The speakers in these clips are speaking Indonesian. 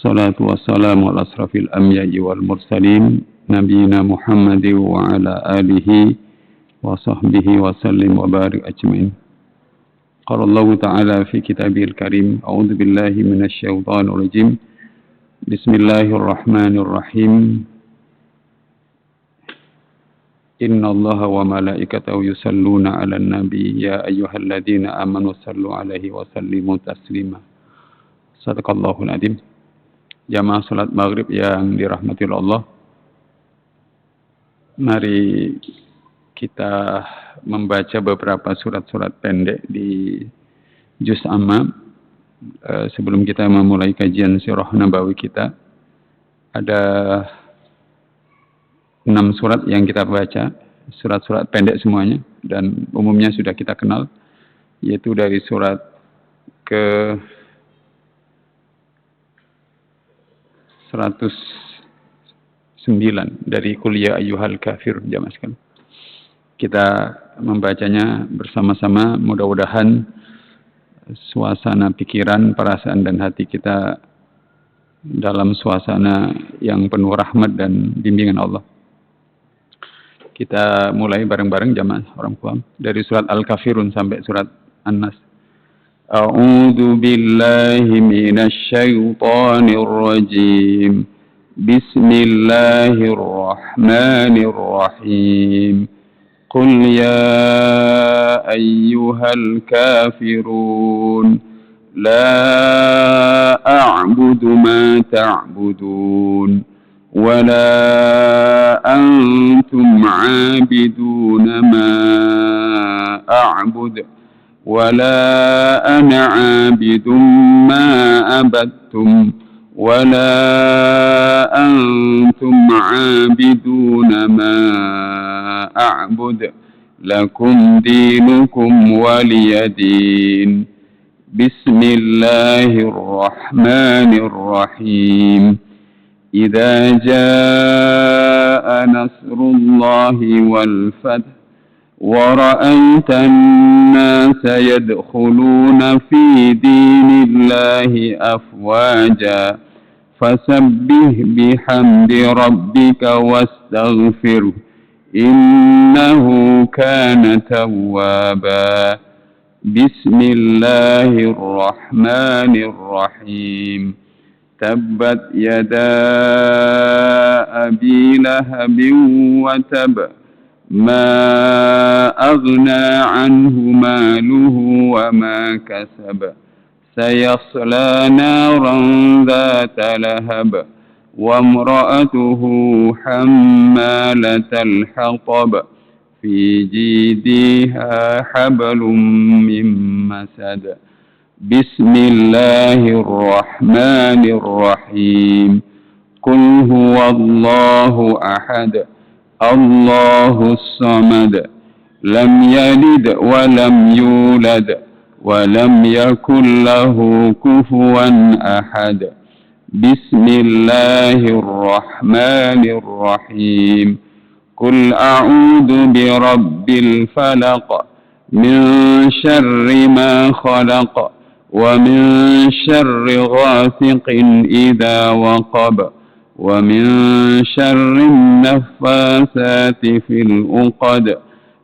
Salatu wassalamu ala asrafil anbiya'i wal mursalin nabiyina Muhammadin wa ala alihi wa sahbihi wa sallim wa barik ajmain. Qala Allah Ta'ala fi kitabihil karim, a'udzu billahi minasy syaithanir rajim. Bismillahirrahmanirrahim. Inna Allaha wa malaikatahu yusalluna 'alan nabi ya ayyuhalladzina amanu sallu 'alaihi wa sallimu taslima. Shadaqallahul adzim. Jamaah salat maghrib yang dirahmati Allah, mari kita membaca beberapa surat-surat pendek di Juz Amma. Sebelum kita memulai kajian Sirah Nabawi kita, ada 6 surat yang kita baca, surat-surat pendek semuanya, dan umumnya sudah kita kenal, yaitu dari surat ke 109 dari Qul Ya Ayyuhal Kafirun. Jamaah sekalian, kita membacanya bersama-sama. Mudah-mudahan suasana pikiran, perasaan dan hati kita dalam suasana yang penuh rahmat dan bimbingan Allah. Kita mulai bareng-bareng jamaah orang tua dari surat Al-Kafirun sampai surat An-Nas. A'udzu billahi minasy syaithanir rajim. Bismillahirrahmanirrahim. Qul ya ayyuhal kafirun la a'budu ma ta'budun wa la antum 'abiduna ma a'budu ولا أنا عابد ما عبدتم ولا أنتم عابدون ما أعبد لكم دينكم ولي دين. بسم الله الرحمن الرحيم. إذا جاء نصر الله والفتح ورأيت الناس يدخلون في دين الله أفواجا فسبح بحمد ربك واستغفره إنه كان توابا. بسم الله الرحمن الرحيم. تبت يدا أبي لهب وتب ما أغنى عنه ماله وما كسب سيصلى نارا ذات لهب وامرأته حمالة الحطب في جيدها حبل من مسد. بسم الله الرحمن الرحيم. قل هو الله أحد الله الصمد لم يلد ولم يولد ولم يكن له كفوا أحد. بسم الله الرحمن الرحيم. قل أعوذ برب الفلق من شر ما خلق ومن شر غاسق إذا وقب ومن شر النفاثات في العقد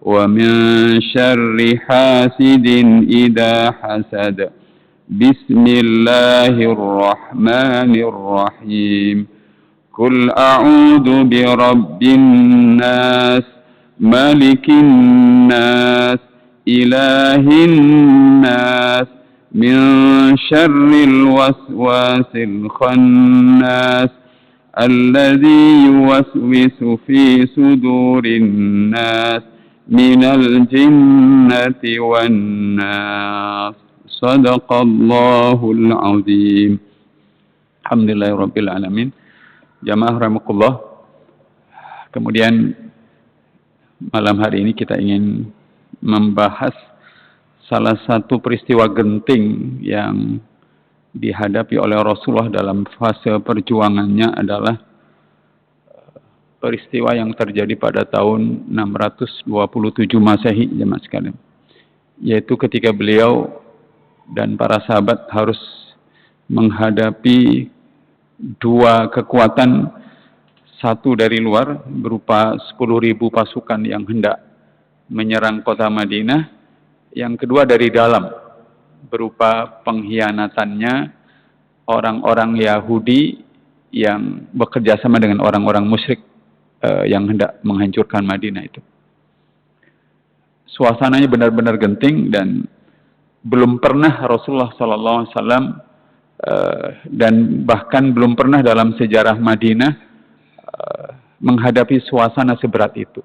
ومن شر حاسد إذا حسد. بسم الله الرحمن الرحيم. قل أعوذ برب الناس ملك الناس إله الناس من شر الوسواس الخناس الذي يوسوس في صدور الناس من الجنة والناس. صدق الله العظيم. Alhamdulillahirabbil alamin. Jamaah rahimakumullah. Kemudian malam hari ini kita ingin membahas salah satu peristiwa genting yang dihadapi oleh Rasulullah dalam fase perjuangannya, adalah peristiwa yang terjadi pada tahun 627 Masehi, jemaah sekalian, yaitu ketika beliau dan para sahabat harus menghadapi dua kekuatan, satu dari luar berupa 10.000 pasukan yang hendak menyerang kota Madinah, yang kedua dari dalam berupa pengkhianatannya orang-orang Yahudi yang bekerja sama dengan orang-orang musyrik yang hendak menghancurkan Madinah itu. Suasananya benar-benar genting dan belum pernah Rasulullah SAW dan bahkan belum pernah dalam sejarah Madinah menghadapi suasana seberat itu.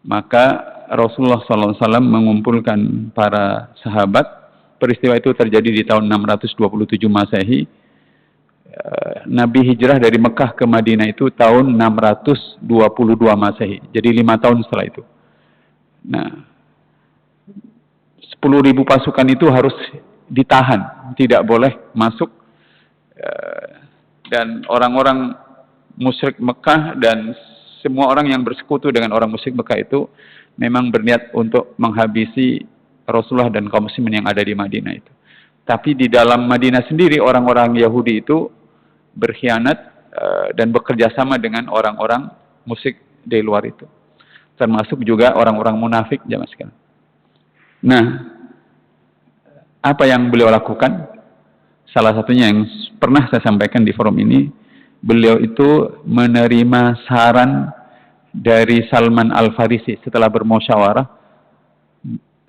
Maka Rasulullah SAW mengumpulkan para sahabat. Peristiwa itu terjadi di tahun 627 Masehi. Nabi hijrah dari Mekah ke Madinah itu tahun 622 Masehi. Jadi 5 tahun setelah itu. Nah, 10.000 pasukan itu harus ditahan, tidak boleh masuk, dan orang-orang musyrik Mekah dan semua orang yang bersekutu dengan orang musyrik Mekah itu memang berniat untuk menghabisi Rasulullah dan kaum muslimin yang ada di Madinah itu. Tapi di dalam Madinah sendiri orang-orang Yahudi itu berkhianat dan bekerja sama dengan orang-orang musyrik di luar itu. Termasuk juga orang-orang munafik jamaah sekalian. Nah, apa yang beliau lakukan? Salah satunya yang pernah saya sampaikan di forum ini, beliau itu menerima saran dari Salman Al-Farisi setelah bermusyawarah.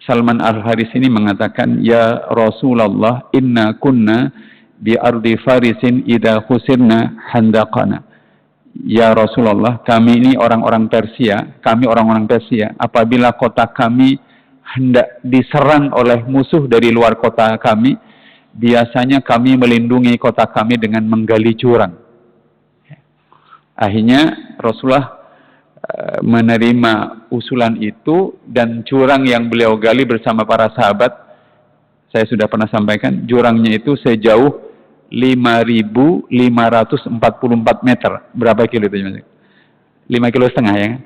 Salman Al-Farisi ini mengatakan, "Ya Rasulullah, inna kunna bi ardi Farisin idza khusirna handaqana." Ya Rasulullah, kami ini orang-orang Persia, apabila kota kami hendak diserang oleh musuh dari luar kota kami, biasanya kami melindungi kota kami dengan menggali jurang. Akhirnya Rasulullah menerima usulan itu, dan jurang yang beliau gali bersama para sahabat, saya sudah pernah sampaikan, jurangnya itu sejauh 5.544 meter. Berapa kilo itu? 5,5 kilo ya.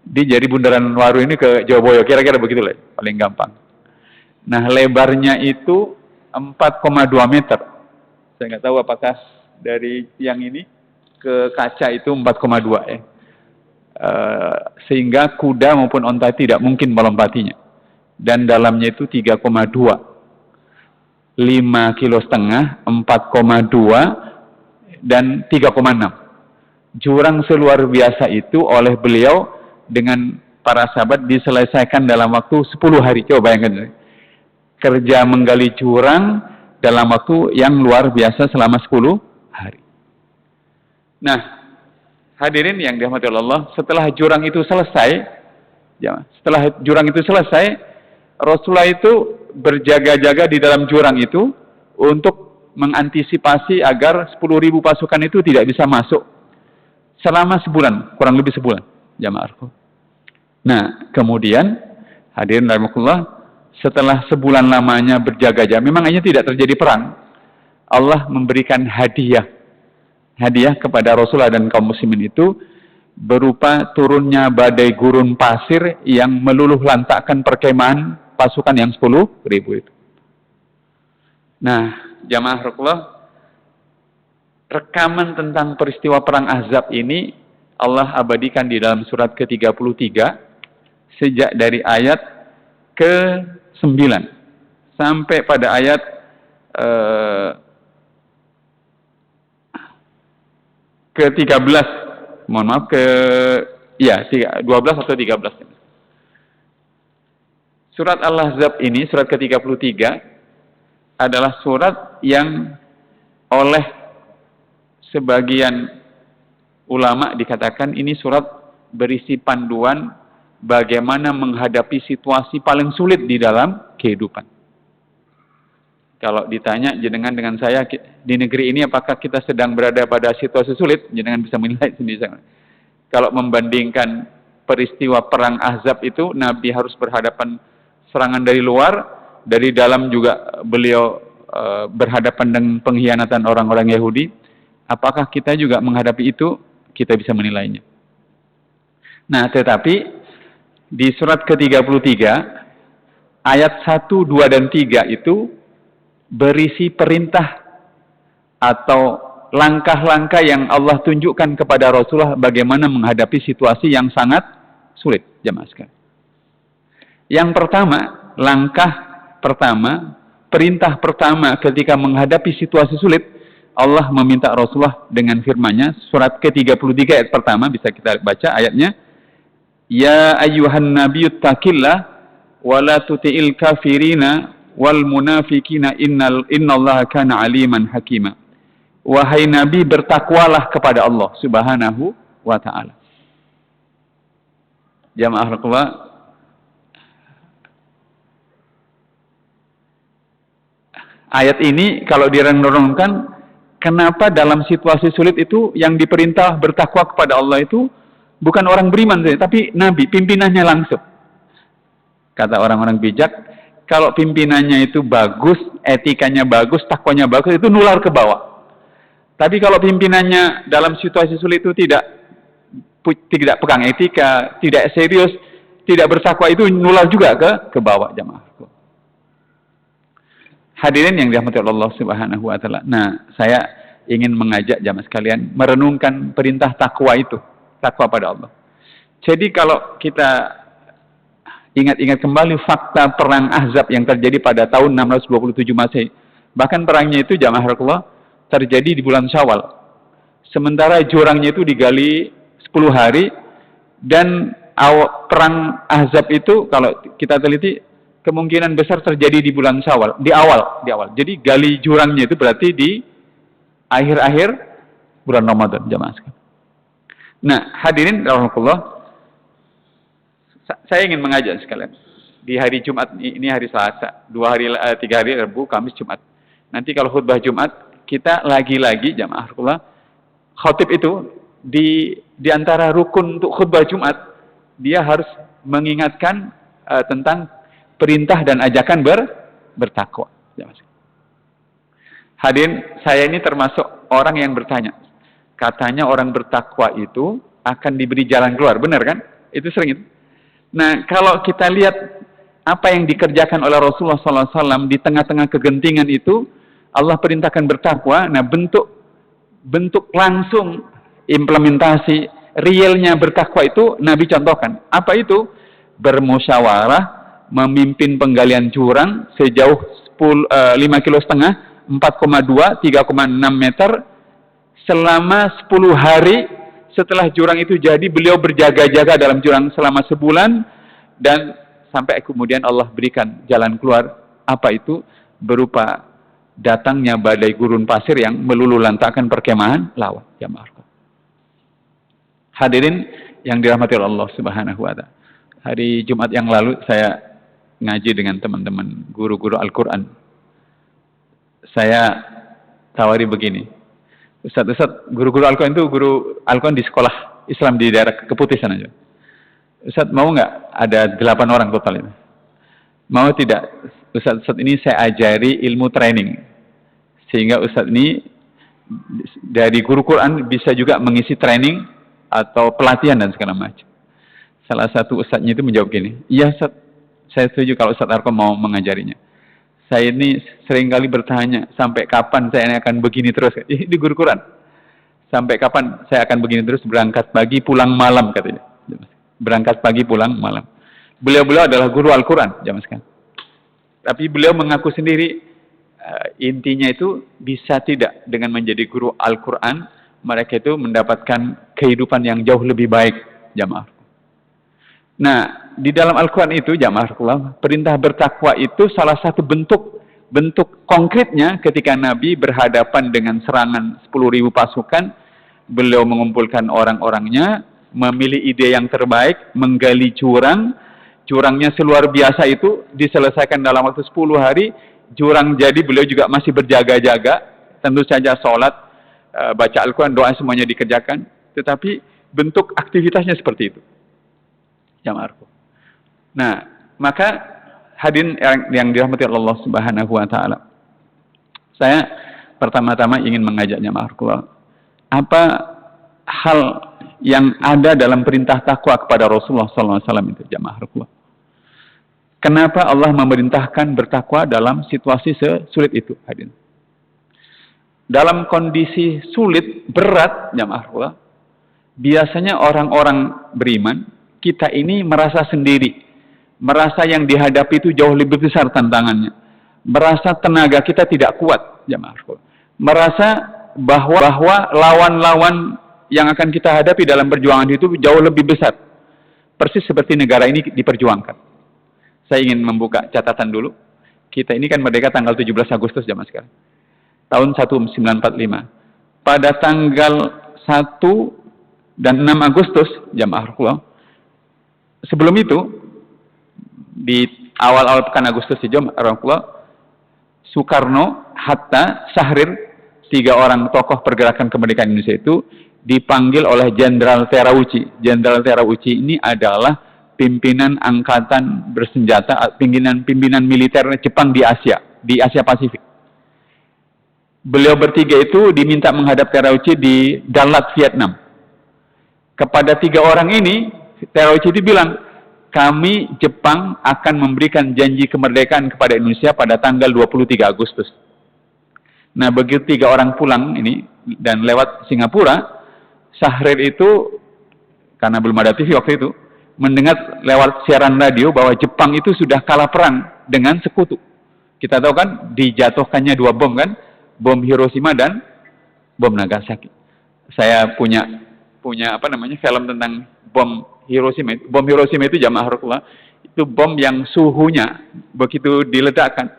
Di dari Bundaran Waru ini ke Jawa Boyo, kira-kira begitu lah, paling gampang. Nah, lebarnya itu 4,2 meter. Saya nggak tahu apakah dari tiang ini ke kaca itu 4,2 ya. Sehingga kuda maupun onta tidak mungkin melompatinya. Dan dalamnya itu 3,2. 5,5 kilo, 4,2 dan 3,6. Jurang seluar biasa itu oleh beliau dengan para sahabat diselesaikan dalam waktu 10 hari. Coba bayangkan, kerja menggali jurang dalam waktu yang luar biasa selama 10 hari. Nah, hadirin yang dirahmati Allah, setelah jurang itu selesai, Rasulullah itu berjaga-jaga di dalam jurang itu untuk mengantisipasi agar 10.000 pasukan itu tidak bisa masuk selama sebulan, kurang lebih sebulan, jamaah. Nah, kemudian hadirin rahimakumullah, setelah sebulan lamanya berjaga-jaga, memang hanya tidak terjadi perang, Allah memberikan hadiah kepada Rasulullah dan kaum muslimin itu berupa turunnya badai gurun pasir yang meluluh lantakkan perkemahan pasukan yang 10.000 itu. Nah, jamaah Rasulullah, rekaman tentang peristiwa perang Ahzab ini Allah abadikan di dalam surat ke-33 sejak dari ayat ke-9 sampai pada ayat ke-13. Mohon maaf, 12 atau 13. Surat Al-Ahzab ini, surat ke-33, adalah surat yang oleh sebagian ulama dikatakan ini surat berisi panduan bagaimana menghadapi situasi paling sulit di dalam kehidupan. Kalau ditanya jenengan dengan saya di negeri ini apakah kita sedang berada pada situasi sulit, jenengan bisa menilai sendiri. Kalau membandingkan peristiwa perang Ahzab itu, Nabi harus berhadapan serangan dari luar, dari dalam juga beliau berhadapan dengan pengkhianatan orang-orang Yahudi. Apakah kita juga menghadapi itu? Kita bisa menilainya. Nah, tetapi di surat ke-33 ayat 1, 2, dan 3 itu berisi perintah atau langkah-langkah yang Allah tunjukkan kepada Rasulullah bagaimana menghadapi situasi yang sangat sulit, jamaah sekalian. Yang pertama, langkah pertama, perintah pertama ketika menghadapi situasi sulit, Allah meminta Rasulullah dengan firman-Nya, surat ke-33 ayat pertama, bisa kita baca ayatnya, Ya ayyuhan nabiyyu taqillah wa la tuti'il kafirina wal munafikina innallaha kana aliman hakima. Wahai Nabi, bertakwalah kepada Allah Subhanahu wa ta'ala. Jamaah al-Qur'an, ayat ini kalau direnung-renungkan, kenapa dalam situasi sulit itu yang diperintah bertakwa kepada Allah itu bukan orang beriman saja, tapi Nabi, pimpinannya langsung. Kata orang-orang bijak, kalau pimpinannya itu bagus, etikanya bagus, takwanya bagus, itu nular ke bawah. Tapi kalau pimpinannya dalam situasi sulit itu tidak pegang etika, tidak serius, tidak bertakwa, itu nular juga ke bawah, jamaah. Hadirin yang dirahmati Allah Subhanahu wa ta'ala. Nah, saya ingin mengajak jamaah sekalian merenungkan perintah takwa itu, takwa pada Allah. Jadi kalau kita ingat-ingat kembali fakta perang Ahzab yang terjadi pada tahun 627 Masehi. Bahkan perangnya itu jamaah Allah terjadi di bulan Syawal. Sementara jurangnya itu digali 10 hari dan perang Ahzab itu kalau kita teliti kemungkinan besar terjadi di bulan Syawal, di awal. Jadi gali jurangnya itu berarti di akhir-akhir bulan Ramadan, jamaah sekalian. Nah, hadirin rahimakumullah, saya ingin mengajak sekalian di hari Jumat ini, hari Selasa, 3 hari Rabu, Kamis, Jumat. Nanti kalau khutbah Jumat kita lagi-lagi jamaah Allah, khatib itu di antara rukun untuk khutbah Jumat, dia harus mengingatkan tentang perintah dan ajakan bertakwa. Hadirin, saya ini termasuk orang yang bertanya. Katanya orang bertakwa itu akan diberi jalan keluar, benar kan? Itu sering itu. Nah, kalau kita lihat apa yang dikerjakan oleh Rasulullah SAW di tengah-tengah kegentingan itu, Allah perintahkan bertakwa. Nah, bentuk langsung implementasi realnya bertakwa itu Nabi contohkan. Apa itu? Bermusyawarah, memimpin penggalian jurang sejauh 5,5 kilo, 4,2, 3,6 meter selama 10 hari. Setelah jurang itu jadi, beliau berjaga-jaga dalam jurang selama sebulan, dan sampai kemudian Allah berikan jalan keluar. Apa itu? Berupa datangnya badai gurun pasir yang meluluhlantakkan perkemahan lawan, jamaah. Hadirin yang dirahmati Allah Subhanahu wa ta'ala. Hari Jumat yang lalu saya ngaji dengan teman-teman guru-guru Al-Qur'an. Saya tawari begini. Ustaz, guru-guru Al-Qur'an itu guru Al-Qur'an di sekolah Islam di daerah Keputih sana aja. Ustaz, mau nggak ada 8 orang total itu? Mau tidak? Ustaz ini saya ajari ilmu training. Sehingga Ustaz ini dari guru Quran bisa juga mengisi training atau pelatihan dan segala macam. Salah satu Ustaznya itu menjawab gini, iya Ustaz, saya setuju kalau Ustaz Arkom mau mengajarinya. Saya ini seringkali bertanya, sampai kapan saya akan begini terus? Di guru Quran. Sampai kapan saya akan begini terus, berangkat pagi pulang malam katanya. Berangkat pagi pulang malam. Beliau adalah guru Al-Quran, jamaah sekalian. Tapi beliau mengaku sendiri, intinya itu bisa tidak dengan menjadi guru Al-Quran, mereka itu mendapatkan kehidupan yang jauh lebih baik, jamaah. Nah, di dalam Al-Quran itu, jamaah, perintah bertakwa itu salah satu bentuk konkretnya ketika Nabi berhadapan dengan serangan 10.000 pasukan, beliau mengumpulkan orang-orangnya, memilih ide yang terbaik, menggali jurangnya seluar biasa itu diselesaikan dalam waktu 10 hari, jurang jadi, beliau juga masih berjaga-jaga, tentu saja sholat, baca Al-Quran, doa semuanya dikerjakan, tetapi bentuk aktivitasnya seperti itu. Jamaah. Nah, maka hadirin yang dirahmati Allah Subhanahu wa ta'ala, saya pertama-tama ingin mengajak jamaah, apa hal yang ada dalam perintah takwa kepada Rasulullah SAW itu, jamaah. Kenapa Allah memerintahkan bertakwa dalam situasi sesulit itu, hadirin? dalam kondisi sulit, berat, jamaah Allah, biasanya orang-orang beriman, kita ini merasa sendiri, merasa yang dihadapi itu jauh lebih besar tantangannya, merasa tenaga kita tidak kuat, jamaah Allah, merasa bahwa lawan-lawan yang akan kita hadapi dalam perjuangan itu jauh lebih besar, persis seperti negara ini diperjuangkan. Saya ingin membuka catatan dulu. Kita ini kan merdeka tanggal 17 Agustus jamaah sekalian, tahun 1945. Pada tanggal 1 dan 6 Agustus jamaah Allah, sebelum itu di awal-awal pekan Agustus jamaah Allah, Soekarno, Hatta, Syahrir, 3 orang tokoh pergerakan kemerdekaan Indonesia itu dipanggil oleh Jenderal Terauchi. Jenderal Terauchi ini adalah pimpinan angkatan bersenjata, pimpinan militer Jepang di Asia Pasifik. Beliau bertiga itu diminta menghadap Terauchi di Dalat, Vietnam. Kepada 3 orang ini, Terauchi itu bilang, kami Jepang akan memberikan janji kemerdekaan kepada Indonesia pada tanggal 23 Agustus. Nah, begitu 3 orang pulang ini dan lewat Singapura, Syahrir itu, karena belum ada TV waktu itu, mendengar lewat siaran radio bahwa Jepang itu sudah kalah perang dengan sekutu. Kita tahu kan dijatuhkannya 2 bom kan, bom Hiroshima dan bom Nagasaki. Saya punya film tentang bom Hiroshima. Bom Hiroshima itu jamaah Allah, itu bom yang suhunya begitu diledakkan,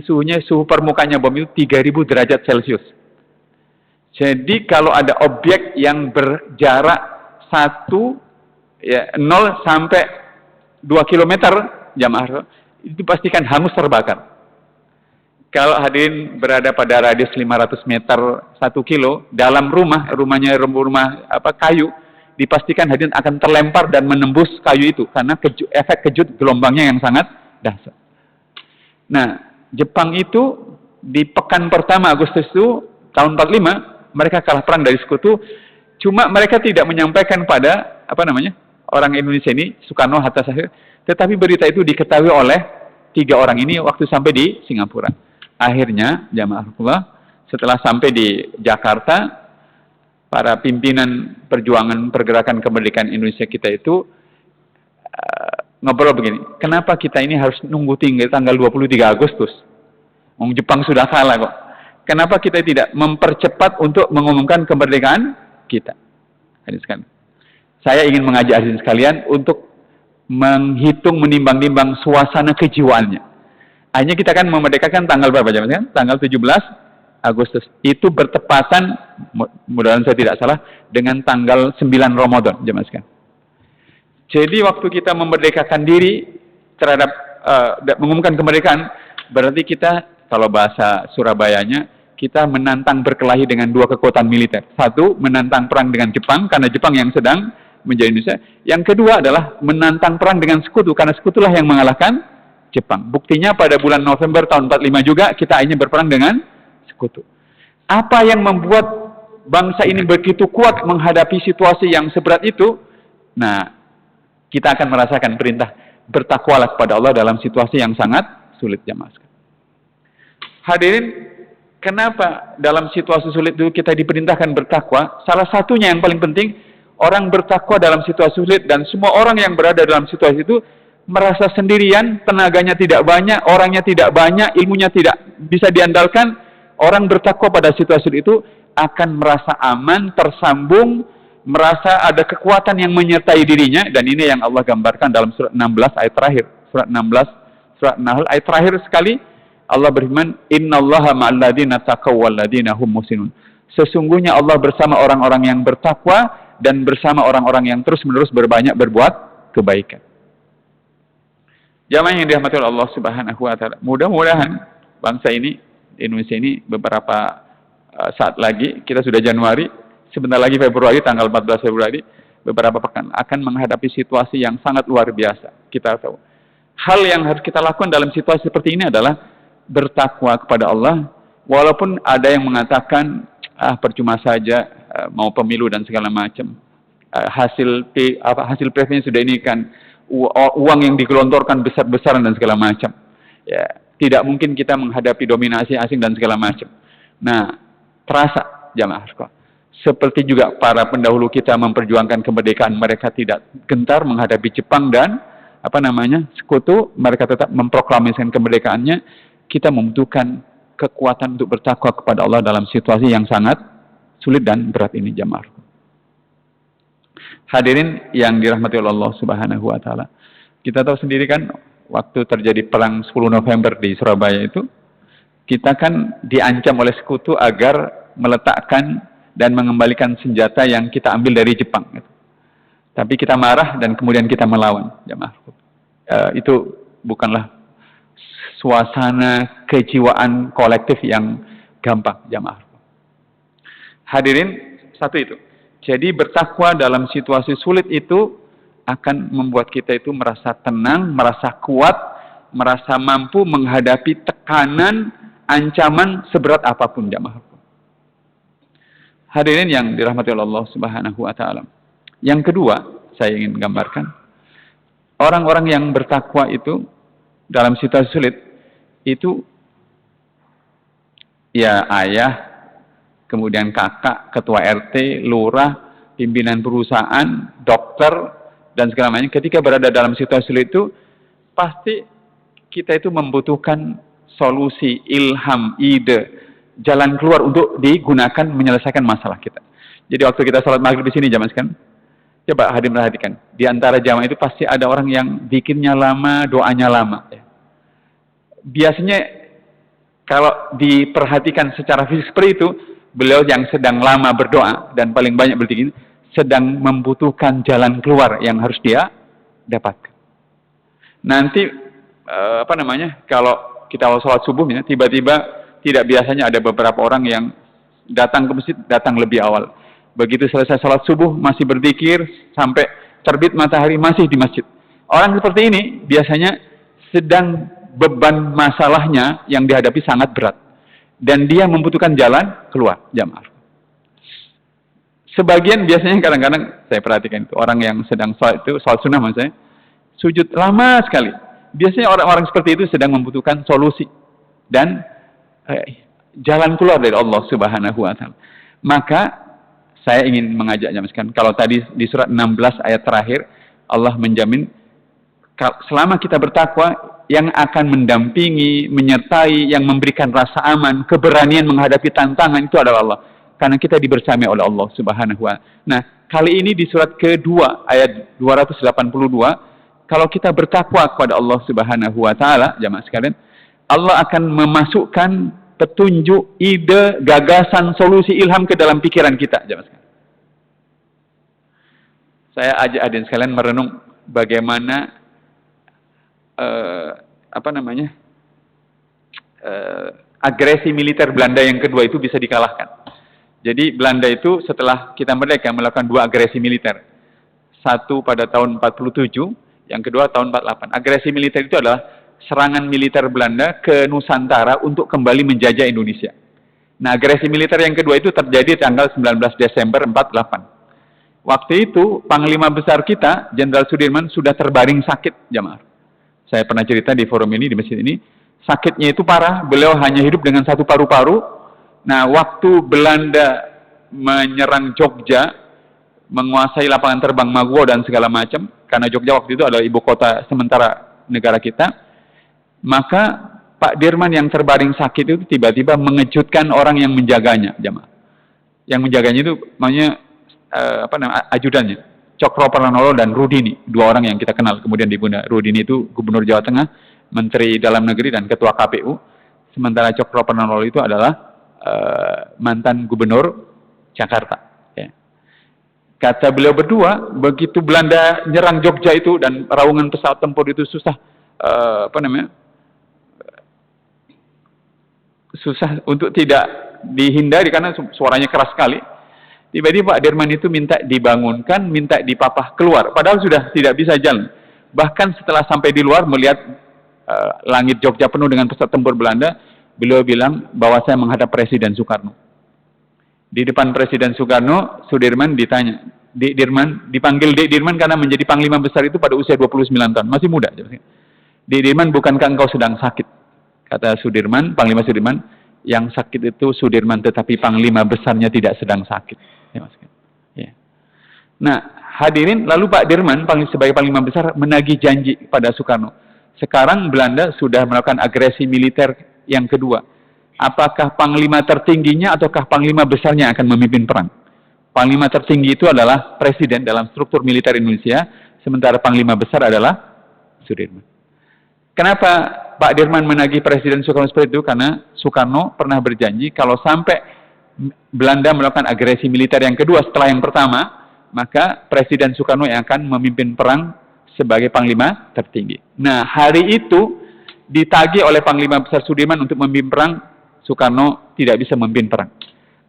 suhu permukaannya bom itu 3000 derajat Celcius. Jadi kalau ada objek yang berjarak 0 sampai 2 kilometer jamaah, itu pastikan hangus terbakar. Kalau hadirin berada pada radius 500 meter 1 kilo dalam rumahnya kayu, dipastikan hadirin akan terlempar dan menembus kayu itu karena efek kejut gelombangnya yang sangat dahsyat. Nah, Jepang itu di pekan pertama Agustus itu tahun 45 mereka kalah perang dari sekutu. Cuma mereka tidak menyampaikan pada orang Indonesia ini, Soekarno, Hatta, Syahrir, tetapi berita itu diketahui oleh 3 orang ini waktu sampai di Singapura. Akhirnya jamaah Allah, setelah sampai di Jakarta, para pimpinan perjuangan pergerakan kemerdekaan Indonesia kita itu ngobrol begini, kenapa kita ini harus nunggu tanggal 23 Agustus? Jepang sudah kalah kok. Kenapa kita tidak mempercepat untuk mengumumkan kemerdekaan kita? Saya ingin mengajak hadirin sekalian untuk menghitung, menimbang-nimbang suasana kejiwaannya. Akhirnya kita akan memerdekakan tanggal berapa jam kan? Tanggal 17 Agustus. Itu bertepatan, mudah-mudahan saya tidak salah, dengan tanggal 9 Ramadan, jemaah sekalian. Jadi waktu kita memerdekakan diri terhadap mengumumkan kemerdekaan, berarti kita, kalau bahasa Surabayanya, kita menantang berkelahi dengan 2 kekuatan militer. 1, menantang perang dengan Jepang, karena Jepang yang sedang menjadi Indonesia. Yang kedua adalah menantang perang dengan sekutu, karena sekutulah yang mengalahkan Jepang. Buktinya pada bulan November tahun 45 juga, kita akhirnya berperang dengan sekutu. Apa yang membuat bangsa ini begitu kuat menghadapi situasi yang seberat itu? Nah, kita akan merasakan perintah bertakwalah kepada Allah dalam situasi yang sangat sulit, jamaah. Hadirin, kenapa dalam situasi sulit itu kita diperintahkan bertakwa? Salah satunya yang paling penting, orang bertakwa dalam situasi sulit, dan semua orang yang berada dalam situasi itu merasa sendirian, tenaganya tidak banyak, orangnya tidak banyak, ilmunya tidak bisa diandalkan. Orang bertakwa pada situasi itu akan merasa aman, tersambung, merasa ada kekuatan yang menyertai dirinya, dan ini yang Allah gambarkan dalam surat 16 ayat terakhir. Surat 16, surat Nahl ayat terakhir sekali, Allah berfirman, "Innallaha ma'al ladzina taqaw wal ladzina hum muhsinun." Sesungguhnya Allah bersama orang-orang yang bertakwa dan bersama orang-orang yang terus-menerus berbuat kebaikan. Jamaah yang dirahmati oleh Allah Subhanahu wa taala. Mudah-mudahan bangsa ini, Indonesia ini, beberapa saat lagi, kita sudah Januari, sebentar lagi Februari, tanggal 14 Februari, beberapa pekan akan menghadapi situasi yang sangat luar biasa. Kita tahu. Hal yang harus kita lakukan dalam situasi seperti ini adalah bertakwa kepada Allah. Walaupun ada yang mengatakan, percuma saja, mau pemilu dan segala macam. Hasil presiden sudah ini kan, uang yang digelontorkan besar-besaran dan segala macam. Ya, tidak mungkin kita menghadapi dominasi asing dan segala macam. Nah, terasa jamaah. Seperti juga para pendahulu kita memperjuangkan kemerdekaan, mereka tidak gentar menghadapi Jepang dan sekutu, mereka tetap memproklamasikan kemerdekaannya. Kita membutuhkan kekuatan untuk bertakwa kepada Allah dalam situasi yang sangat sulit dan berat ini jamaah. Hadirin yang dirahmati oleh Allah Subhanahu wa taala. Kita tahu sendiri kan waktu terjadi perang 10 November di Surabaya itu, kita kan diancam oleh sekutu agar meletakkan dan mengembalikan senjata yang kita ambil dari Jepang. Tapi kita marah dan kemudian kita melawan jamaah. Itu bukanlah suasana kejiwaan kolektif yang gampang jamaah. Hadirin, satu itu. Jadi bertakwa dalam situasi sulit itu akan membuat kita itu merasa tenang, merasa kuat, merasa mampu menghadapi tekanan, ancaman seberat apapun jamaah. Hadirin yang dirahmati Allah Subhanahu wa taala. Yang kedua, saya ingin gambarkan orang-orang yang bertakwa itu dalam situasi sulit itu ya ayah, kemudian kakak, ketua RT, lurah, pimpinan perusahaan, dokter, dan segala macam. Ketika berada dalam situasi sulit itu, pasti kita itu membutuhkan solusi, ilham, ide, jalan keluar untuk digunakan menyelesaikan masalah kita. Jadi waktu kita sholat maghrib di sini jamaah sekalian, coba hadirin perhatikan, di antara jamaah itu pasti ada orang yang zikirnya lama, doanya lama. Biasanya kalau diperhatikan secara fisik seperti itu, beliau yang sedang lama berdoa dan paling banyak berzikir sedang membutuhkan jalan keluar yang harus dia dapatkan. Nanti kalau kita sholat subuhnya tiba-tiba tidak biasanya ada beberapa orang yang datang ke masjid datang lebih awal. Begitu selesai sholat subuh masih berzikir sampai terbit matahari masih di masjid. Orang seperti ini biasanya sedang beban masalahnya yang dihadapi sangat berat. Dan dia membutuhkan jalan keluar jamaah. Sebagian biasanya kadang-kadang saya perhatikan itu orang yang sedang sholat itu, sholat sunnah maksudnya, sujud lama sekali. Biasanya orang-orang seperti itu sedang membutuhkan solusi dan jalan keluar dari Allah Subhanahu wa taala. Maka saya ingin mengajak jamaah sekalian, kalau tadi di surat 16 ayat terakhir Allah menjamin selama kita bertakwa, yang akan mendampingi, menyertai, yang memberikan rasa aman, keberanian menghadapi tantangan itu adalah Allah. Karena kita dibersamai oleh Allah Subhanahu wa taala. Nah, kali ini di surat kedua ayat 282, kalau kita bertakwa kepada Allah Subhanahu wa taala, jamaah sekalian, Allah akan memasukkan petunjuk, ide, gagasan, solusi, ilham ke dalam pikiran kita, jamaah sekalian. Saya ajak hadirin sekalian merenung bagaimana agresi militer Belanda yang kedua itu bisa dikalahkan. Jadi Belanda itu setelah kita merdeka melakukan 2 agresi militer. Satu pada tahun 47, yang kedua tahun 48. Agresi militer itu adalah serangan militer Belanda ke Nusantara untuk kembali menjajah Indonesia. Nah, agresi militer yang kedua itu terjadi tanggal 19 Desember 48. Waktu itu Panglima Besar kita, Jenderal Sudirman, sudah terbaring sakit jamaah. Saya pernah cerita di forum ini, di masjid ini, sakitnya itu parah, beliau hanya hidup dengan 1 paru-paru. Nah, waktu Belanda menyerang Jogja, menguasai lapangan terbang Maguwo dan segala macam, karena Jogja waktu itu adalah ibu kota sementara negara kita, maka Pak Dirman yang terbaring sakit itu tiba-tiba mengejutkan orang yang menjaganya, jamaah. Yang menjaganya itu namanya ajudannya. Cokro Pranolo dan Rudini, 2 orang yang kita kenal kemudian dibunuh. Rudini itu Gubernur Jawa Tengah, Menteri Dalam Negeri dan Ketua KPU. Sementara Cokro Pranolo itu adalah mantan Gubernur Jakarta. Ya. Kata beliau berdua, begitu Belanda nyerang Jogja itu dan raungan pesawat tempur itu susah susah untuk tidak dihindari karena suaranya keras sekali. Tiba-tiba Pak Dirman itu minta dibangunkan, minta dipapah keluar. Padahal sudah tidak bisa jalan. Bahkan setelah sampai di luar melihat langit Jogja penuh dengan pesawat tempur Belanda, beliau bilang bahwa saya menghadap Presiden Soekarno. Di depan Presiden Soekarno, Sudirman ditanya. Dik Dirman, dipanggil Dik Dirman karena menjadi Panglima Besar itu pada usia 29 tahun. Masih muda. Dik Dirman, bukankah engkau sedang sakit? Kata Sudirman, Panglima Sudirman, yang sakit itu Sudirman, tetapi panglima besarnya tidak sedang sakit. Ya, Mas. Ya. Nah, hadirin, lalu Pak Dirman sebagai panglima besar menagih janji pada Soekarno. Sekarang Belanda sudah melakukan agresi militer yang kedua. Apakah panglima tertingginya ataukah panglima besarnya akan memimpin perang? Panglima tertinggi itu adalah presiden dalam struktur militer Indonesia, sementara panglima besar adalah Sudirman. Kenapa Pak Dirman menagih Presiden Soekarno seperti itu? Karena Soekarno pernah berjanji kalau sampai Belanda melakukan agresi militer yang kedua setelah yang pertama, maka Presiden Soekarno yang akan memimpin perang sebagai panglima tertinggi. Nah, hari itu ditagih oleh panglima besar Sudirman untuk memimpin perang, Soekarno tidak bisa memimpin perang.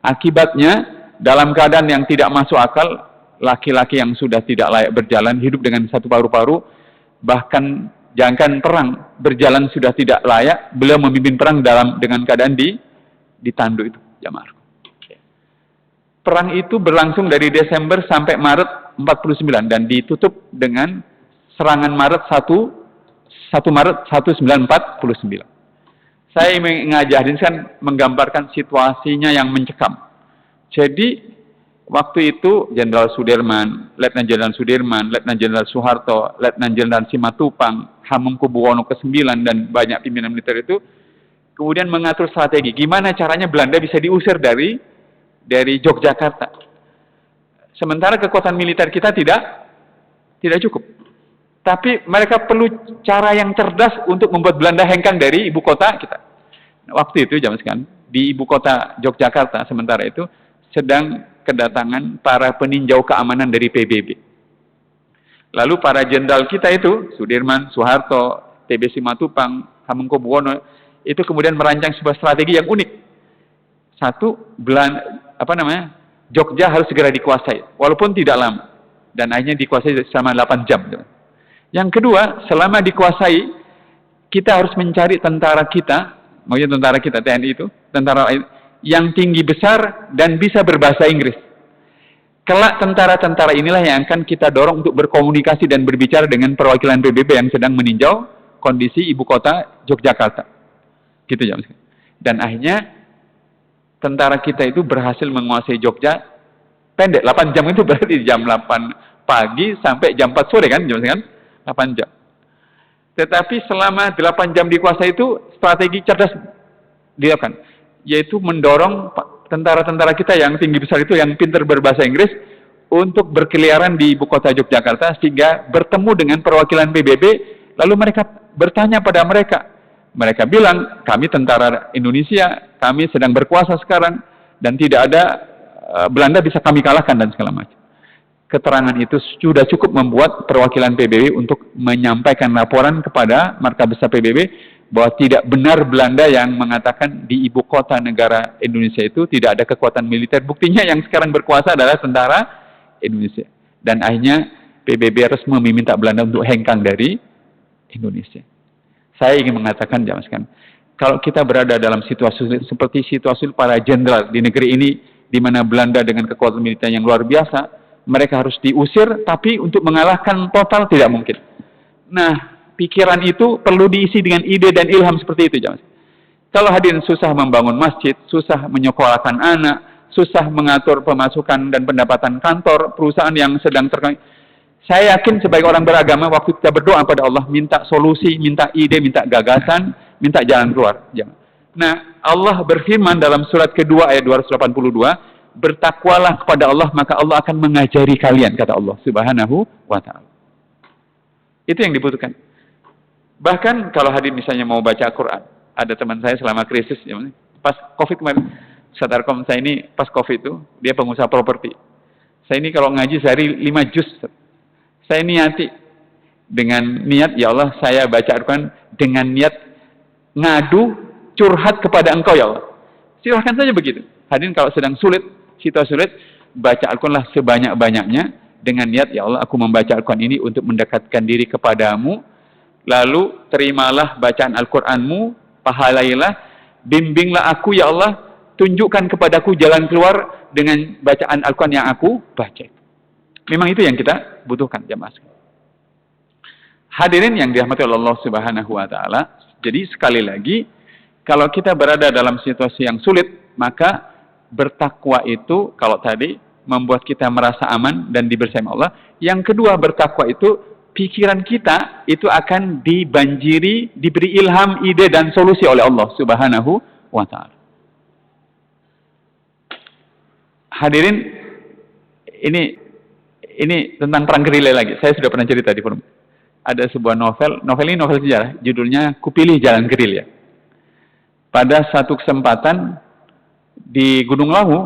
Akibatnya, dalam keadaan yang tidak masuk akal, laki-laki yang sudah tidak layak berjalan, hidup dengan satu paru-paru, bahkan jangankan perang, berjalan sudah tidak layak, beliau memimpin perang dengan keadaan ditandu itu, jamaah. Perang itu berlangsung dari Desember sampai Maret 49 dan ditutup dengan serangan Maret 1 Maret 1949. Saya ingin menggambarkan situasinya yang mencekam. Jadi waktu itu Jenderal Sudirman, Letnan Jenderal Sudirman, Letnan Jenderal Soeharto, Letnan Jenderal Simatupang, Hamengkubuwono ke-9 dan banyak pimpinan militer itu kemudian mengatur strategi gimana caranya Belanda bisa diusir dari Yogyakarta. Sementara kekuatan militer kita tidak cukup. Tapi mereka perlu cara yang cerdas untuk membuat Belanda hengkang dari ibu kota kita. Waktu itu zaman sekarang di ibu kota Yogyakarta sementara itu sedang kedatangan para peninjau keamanan dari PBB. Lalu para jenderal kita itu Sudirman, Soeharto, TB Simatupang, Hamengkubuwono itu kemudian merancang sebuah strategi yang unik. Satu, Jogja harus segera dikuasai, walaupun tidak lama, dan akhirnya dikuasai selama 8 jam. Yang kedua, selama dikuasai, kita harus mencari tentara kita, maksudnya tentara kita TNI itu, tentara yang tinggi besar dan bisa berbahasa Inggris. Kelak tentara-tentara inilah yang akan kita dorong untuk berkomunikasi dan berbicara dengan perwakilan PBB yang sedang meninjau kondisi ibu kota Yogyakarta. Gitu ya. Dan akhirnya tentara kita itu berhasil menguasai Jogja pendek, 8 jam itu berarti jam 8 pagi sampai jam 4 sore kan, 8 jam. Tetapi selama 8 jam dikuasai itu strategi cerdas dilakukan, yaitu mendorong tentara-tentara kita yang tinggi besar itu yang pintar berbahasa Inggris untuk berkeliaran di ibu kota Yogyakarta sehingga bertemu dengan perwakilan PBB, lalu mereka bertanya pada mereka. Mereka bilang, kami tentara Indonesia, kami sedang berkuasa sekarang, dan tidak ada Belanda bisa kami kalahkan dan segala macam. Keterangan itu sudah cukup membuat perwakilan PBB untuk menyampaikan laporan kepada Markabesar PBB bahwa tidak benar Belanda yang mengatakan di ibu kota negara Indonesia itu tidak ada kekuatan militer. Buktinya yang sekarang berkuasa adalah tentara Indonesia. Dan akhirnya PBB resmi meminta Belanda untuk hengkang dari Indonesia. Saya ingin mengatakan, kalau kita berada dalam situasi seperti situasi para jenderal di negeri ini, di mana Belanda dengan kekuatan militer yang luar biasa, mereka harus diusir, tapi untuk mengalahkan total tidak mungkin. Nah, pikiran itu perlu diisi dengan ide dan ilham seperti itu. Kalau hadirin susah membangun masjid, susah menyekolahkan anak, susah mengatur pemasukan dan pendapatan kantor, perusahaan yang sedang terkait. Saya yakin sebagai orang beragama, waktu kita berdoa pada Allah, minta solusi, minta ide, minta gagasan, minta jalan keluar. Nah, Allah berfirman dalam surat kedua ayat 282, bertakwalah kepada Allah, maka Allah akan mengajari kalian, kata Allah Subhanahu wa ta'ala. Itu yang dibutuhkan. Bahkan kalau hadir misalnya mau baca Al-Quran, ada teman saya selama krisis, pas COVID kemarin, Ustaz Arkom saya ini pas COVID itu, dia pengusaha properti. Saya ini kalau ngaji sehari 5 juz, saya niati dengan niat, ya Allah saya baca Al-Quran dengan niat ngadu, curhat kepada Engkau ya Allah. Silahkan saja begitu. Hadirin kalau sedang sulit, situasi sulit, baca Al-Quran sebanyak-banyaknya dengan niat, ya Allah aku membaca Al-Quran ini untuk mendekatkan diri kepadamu, lalu terimalah bacaan Al-Quranmu, pahalailah, bimbinglah aku ya Allah, tunjukkan kepadaku jalan keluar dengan bacaan Al-Quran yang aku baca. Memang itu yang kita butuhkan, jamaah. Hadirin yang dirahmati Allah Subhanahu wa ta'ala, jadi sekali lagi, kalau kita berada dalam situasi yang sulit, maka bertakwa itu, kalau tadi, membuat kita merasa aman dan dibersamai Allah. Yang kedua, bertakwa itu, pikiran kita itu akan dibanjiri, diberi ilham, ide, dan solusi oleh Allah Subhanahu wa Ta'ala. Hadirin, ini tentang perang gerilya lagi. Saya sudah pernah cerita di forum. Ada sebuah novel ini novel sejarah, judulnya Kupilih Jalan Gerilya. Pada satu kesempatan di Gunung Lawu,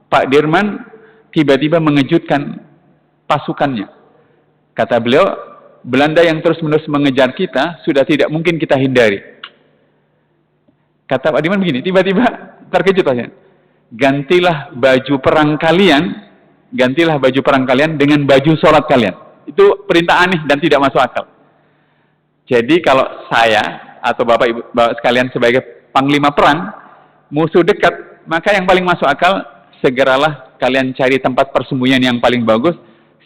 Pak Dirman tiba-tiba mengejutkan pasukannya. Kata beliau, Belanda yang terus-menerus mengejar kita sudah tidak mungkin kita hindari. Kata Pak Dirman begini, tiba-tiba terkejut aja. Gantilah baju perang kalian dengan baju sholat kalian. Itu perintah aneh dan tidak masuk akal. Jadi kalau saya atau Bapak Ibu sekalian sebagai panglima perang, musuh dekat, maka yang paling masuk akal, segeralah kalian cari tempat persembunyian yang paling bagus,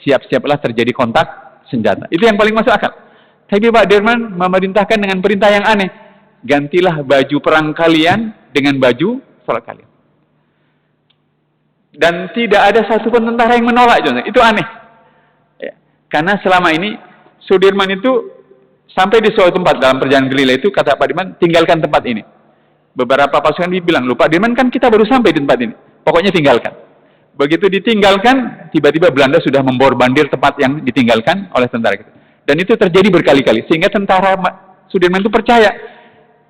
siap-siaplah terjadi kontak senjata. Itu yang paling masuk akal. Tapi Pak Dirman memerintahkan dengan perintah yang aneh, gantilah baju perang kalian dengan baju sholat kalian. Dan tidak ada satupun tentara yang menolak, itu aneh. Ya. Karena selama ini Sudirman itu sampai di suatu tempat dalam perjalanan gerilya itu, kata Pak Dirman, tinggalkan tempat ini. Beberapa pasukan bilang, Pak Dirman kan kita baru sampai di tempat ini, pokoknya tinggalkan. Begitu ditinggalkan, tiba-tiba Belanda sudah membombardir tempat yang ditinggalkan oleh tentara kita. Dan itu terjadi berkali-kali, sehingga tentara Sudirman itu percaya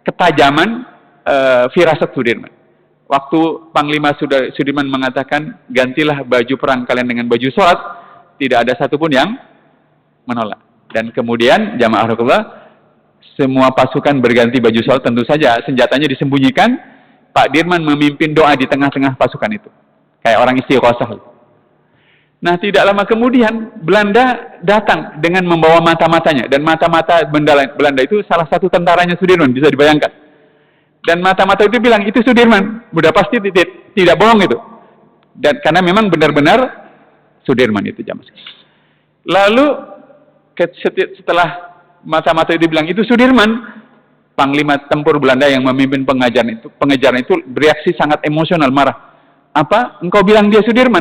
ketajaman firasat Sudirman. Waktu Panglima Sudirman mengatakan, gantilah baju perang kalian dengan baju sholat, tidak ada satupun yang menolak. Dan kemudian, jamaah Rasulullah, semua pasukan berganti baju sholat, tentu saja senjatanya disembunyikan. Pak Dirman memimpin doa di tengah-tengah pasukan itu, kayak orang istighosah. Nah, tidak lama kemudian Belanda datang dengan membawa mata-matanya, dan mata-mata Belanda itu salah satu tentaranya Sudirman, bisa dibayangkan. Dan mata-mata itu bilang, itu Sudirman, udah pasti tidak bohong itu. Dan karena memang benar-benar Sudirman itu jamaah. Lalu setelah mata-mata itu bilang itu Sudirman, Panglima tempur Belanda yang memimpin pengejaran itu bereaksi sangat emosional, marah. Apa? Engkau bilang dia Sudirman?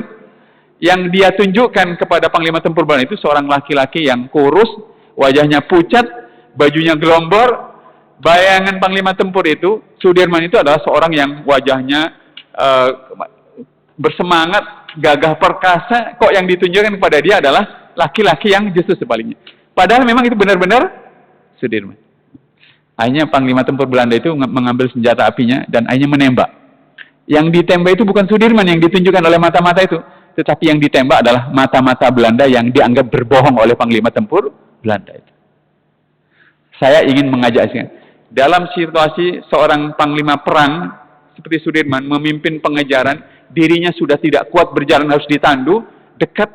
Yang dia tunjukkan kepada Panglima tempur Belanda itu seorang laki-laki yang kurus, wajahnya pucat, bajunya gelombor. Bayangan Panglima tempur itu, Sudirman itu adalah seorang yang wajahnya bersemangat, gagah perkasa. Kok yang ditunjukkan kepada dia adalah laki-laki yang justru sebaliknya. Padahal memang itu benar-benar Sudirman. Akhirnya Panglima tempur Belanda itu mengambil senjata apinya dan akhirnya menembak. Yang ditembak itu bukan Sudirman yang ditunjukkan oleh mata-mata itu, tetapi yang ditembak adalah mata-mata Belanda yang dianggap berbohong oleh Panglima tempur Belanda itu. Saya ingin mengajak dalam situasi seorang panglima perang seperti Sudirman memimpin pengejaran, dirinya sudah tidak kuat berjalan, harus ditandu dekat.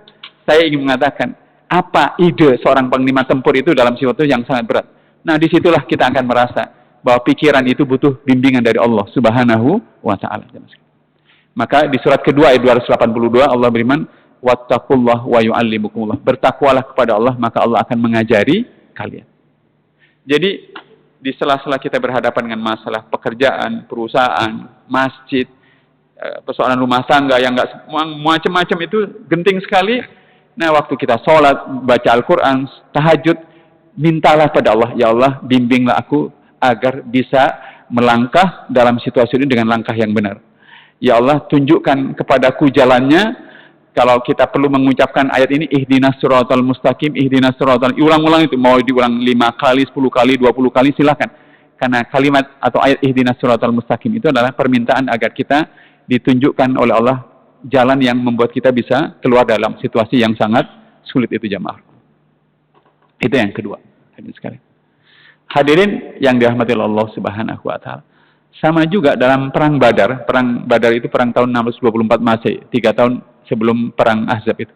Saya ingin mengatakan, apa ide seorang panglima tempur itu dalam situasi yang sangat berat. Nah, disitulah kita akan merasa bahwa pikiran itu butuh bimbingan dari Allah Subhanahu wa Ta'ala. Maka di surat kedua ayat 282 Allah beriman, wattaqullah wa yu'allimukumullah. Bertakwalah kepada Allah, maka Allah akan mengajari kalian. Jadi di sela-sela kita berhadapan dengan masalah pekerjaan, perusahaan, masjid, persoalan rumah tangga yang enggak macam-macam itu genting sekali. Nah, waktu kita sholat, baca Al-Quran, tahajud, mintalah pada Allah, ya Allah, bimbinglah aku agar bisa melangkah dalam situasi ini dengan langkah yang benar. Ya Allah, tunjukkan kepadaku jalannya. Kalau kita perlu mengucapkan ayat ini, ihdinas siratal mustaqim, ihdinas siratal, ulang-ulang itu, mau diulang 5 kali, 10 kali, 20 kali, silakan. Karena kalimat atau ayat ihdinas siratal mustaqim itu adalah permintaan agar kita ditunjukkan oleh Allah jalan yang membuat kita bisa keluar dalam situasi yang sangat sulit itu, jamaah. Itu yang kedua. Hadirin yang dirahmati Allah Subhanahu wa Ta'ala. Sama juga dalam perang Badar. Perang Badar itu perang tahun 624 Masehi, 3 tahun sebelum perang Ahzab itu.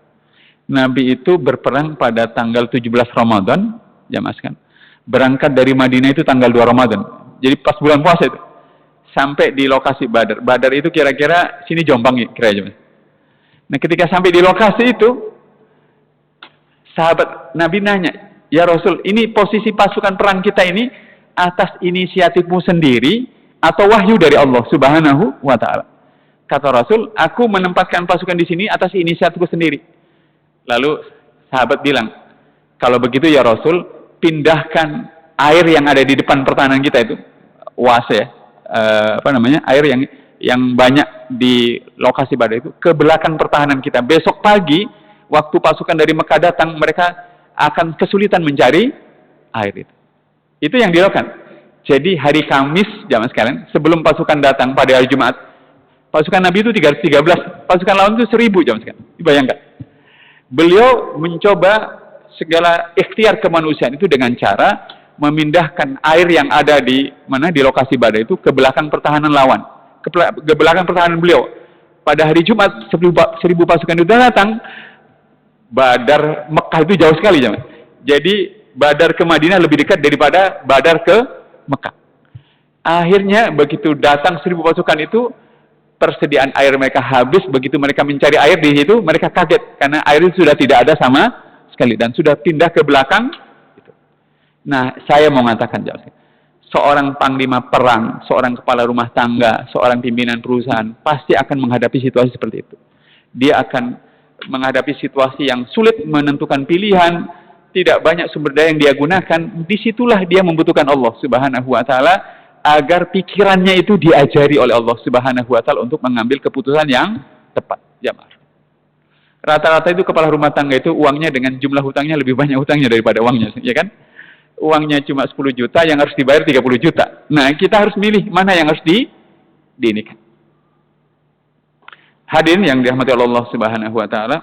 Nabi itu berperang pada tanggal 17 Ramadan, jamaah sekalian. Berangkat dari Madinah itu tanggal 2 Ramadan. Jadi pas bulan puasa itu. Sampai di lokasi Badar. Badar itu kira-kira sini Jombang ya, kira-kira. Nah, ketika sampai di lokasi itu, sahabat Nabi nanya, "Ya Rasul, ini posisi pasukan perang kita ini atas inisiatifmu sendiri atau wahyu dari Allah Subhanahu wa taala. Kata Rasul, aku menempatkan pasukan di sini atas inisiatifku sendiri. Lalu sahabat bilang, kalau begitu ya Rasul, pindahkan air yang ada di depan pertahanan kita itu, air yang banyak di lokasi badai itu ke belakang pertahanan kita. Besok pagi waktu pasukan dari Mekah datang, mereka akan kesulitan mencari air itu. Itu yang dilakukan. Jadi hari Kamis, jamaah sekalian, sebelum pasukan datang pada hari Jumat, pasukan Nabi itu 313, pasukan lawan itu 1000, jamaah sekalian. Dibayangkan. Beliau mencoba segala ikhtiar kemanusiaan itu dengan cara memindahkan air yang ada di lokasi badai itu ke belakang pertahanan lawan, ke belakang pertahanan beliau. Pada hari Jumat 1000 pasukan itu datang, Badar Mekah itu jauh sekali, jamaah. Jadi Badar ke Madinah lebih dekat daripada Badar ke Mekah. Akhirnya begitu datang 1000 pasukan itu, persediaan air mereka habis. Begitu mereka mencari air di situ, mereka kaget karena air itu sudah tidak ada sama sekali dan sudah pindah ke belakang. Nah, saya mau mengatakan, seorang panglima perang, seorang kepala rumah tangga, seorang pimpinan perusahaan pasti akan menghadapi situasi seperti itu. Dia akan menghadapi situasi yang sulit, menentukan pilihan, tidak banyak sumber daya yang dia gunakan. Disitulah dia membutuhkan Allah Subhanahu wa taala agar pikirannya itu diajari oleh Allah Subhanahu wa taala untuk mengambil keputusan yang tepat, jamaah. Rata-rata itu kepala rumah tangga itu uangnya dengan jumlah hutangnya lebih banyak hutangnya daripada uangnya, ya kan? Uangnya cuma 10 juta yang harus dibayar 30 juta. Nah, kita harus milih mana yang harus diinikan. Hadirin yang dirahmati Allah Subhanahu wa taala.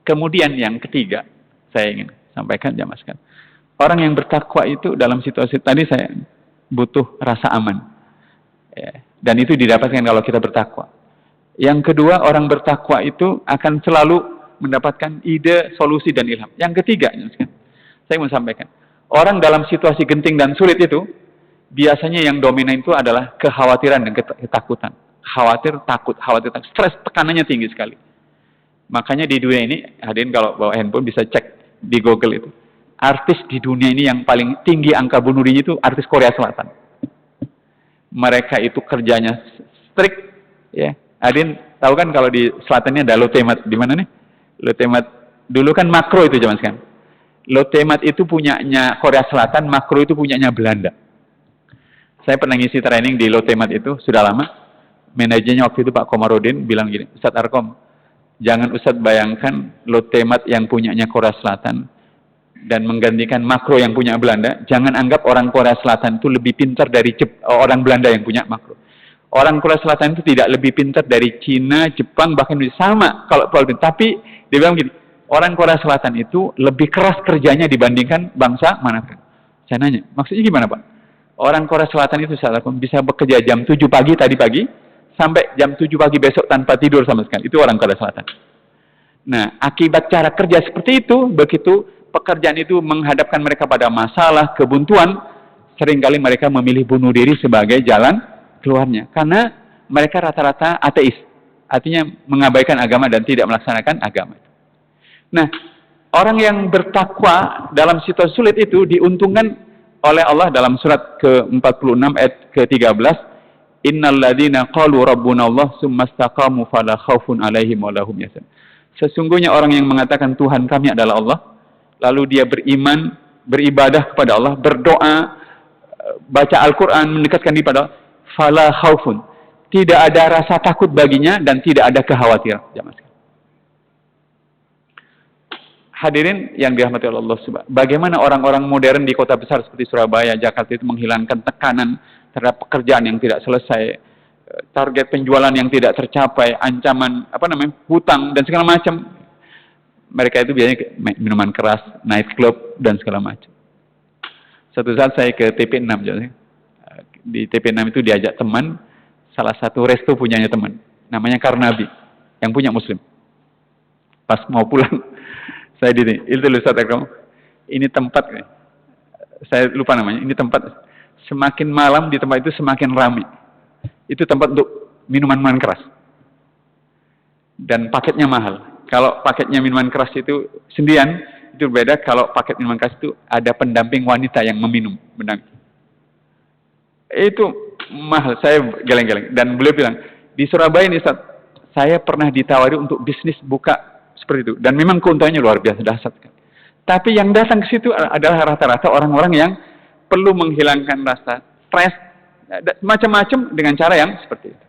Kemudian yang ketiga, saya ingin sampaikan, jamaah sekalian. Orang yang bertakwa itu dalam situasi tadi saya butuh rasa aman. Ya, dan itu didapatkan kalau kita bertakwa. Yang kedua, orang bertakwa itu akan selalu mendapatkan ide, solusi, dan ilham. Yang ketiga, saya mau sampaikan. Orang dalam situasi genting dan sulit itu, biasanya yang dominan itu adalah kekhawatiran dan ketakutan. Khawatir, takut, stres, tekanannya tinggi sekali. Makanya di dunia ini, hadirin kalau bawa handphone bisa cek di Google itu. Artis di dunia ini yang paling tinggi angka bunuh diri itu artis Korea Selatan. Mereka itu kerjanya strict, ya. Hadirin tahu kan kalau di selatan ini ada Lotte-Mart, di mana nih? Lotte-Mart dulu kan Makro itu zaman sekarang. Lotte-Mart itu punyanya Korea Selatan, Makro itu punyanya Belanda. Saya pernah ngisi training di Lotte-Mart itu sudah lama. Manajernya waktu itu Pak Komarudin bilang gini, Ustadz Arkom, jangan Ustadz bayangkan Lotte-Mart yang punyanya Korea Selatan dan menggantikan Makro yang punya Belanda. Jangan anggap orang Korea Selatan itu lebih pintar dari orang Belanda yang punya Makro. Orang Korea Selatan itu tidak lebih pintar dari Cina, Jepang, bahkan sama kalau tapi dia bilang gini, orang Korea Selatan itu lebih keras kerjanya dibandingkan bangsa manapun. Saya nanya, maksudnya gimana Pak? Orang Korea Selatan itu bisa bekerja jam 7 pagi tadi pagi sampai jam 7 pagi besok tanpa tidur sama sekali. Itu orang Korea Selatan. Nah, akibat cara kerja seperti itu, begitu pekerjaan itu menghadapkan mereka pada masalah, kebuntuan, seringkali mereka memilih bunuh diri sebagai jalan keluarnya. Karena mereka rata-rata ateis. Artinya mengabaikan agama dan tidak melaksanakan agama. Nah, orang yang bertakwa dalam situasi sulit itu diuntungkan oleh Allah dalam surat ke-46 ayat ke-13. Innal ladzina qalu rabbuna Allah tsumma istaqamu fala khaufun 'alaihim wa lahum yahzanun. Sesungguhnya orang yang mengatakan Tuhan kami adalah Allah, lalu dia beriman, beribadah kepada Allah, berdoa, baca Al-Qur'an, mendekatkan diri pada Allah, fala khaufun. Tidak ada rasa takut baginya dan tidak ada kekhawatiran. Hadirin yang dirahmati Allah Subhanahu. Bagaimana orang-orang modern di kota besar seperti Surabaya, Jakarta itu menghilangkan tekanan terhadap pekerjaan yang tidak selesai, target penjualan yang tidak tercapai, ancaman hutang dan segala macam. Mereka itu biasanya minuman keras, night club dan segala macam. Suatu saat saya ke TP6, di TP6 itu diajak teman, salah satu resto punyanya teman, namanya Karnabi, yang punya Muslim. Pas mau pulang, saya itu Ustaz Akram, ini tempat, saya lupa namanya, ini tempat, semakin malam di tempat itu semakin ramai. Itu tempat untuk minuman-minuman keras. Dan paketnya mahal. Kalau paketnya minuman keras itu sendirian, itu berbeda. Kalau paket minuman keras itu ada pendamping wanita yang meminum. Itu mahal. Saya geleng-geleng. Dan beliau bilang, di Surabaya ini Ustaz, saya pernah ditawari untuk bisnis buka seperti itu. Dan memang keuntungannya luar biasa dahsyat. Tapi yang datang ke situ adalah rata-rata orang-orang yang perlu menghilangkan rasa stres, macam-macam dengan cara yang seperti itu.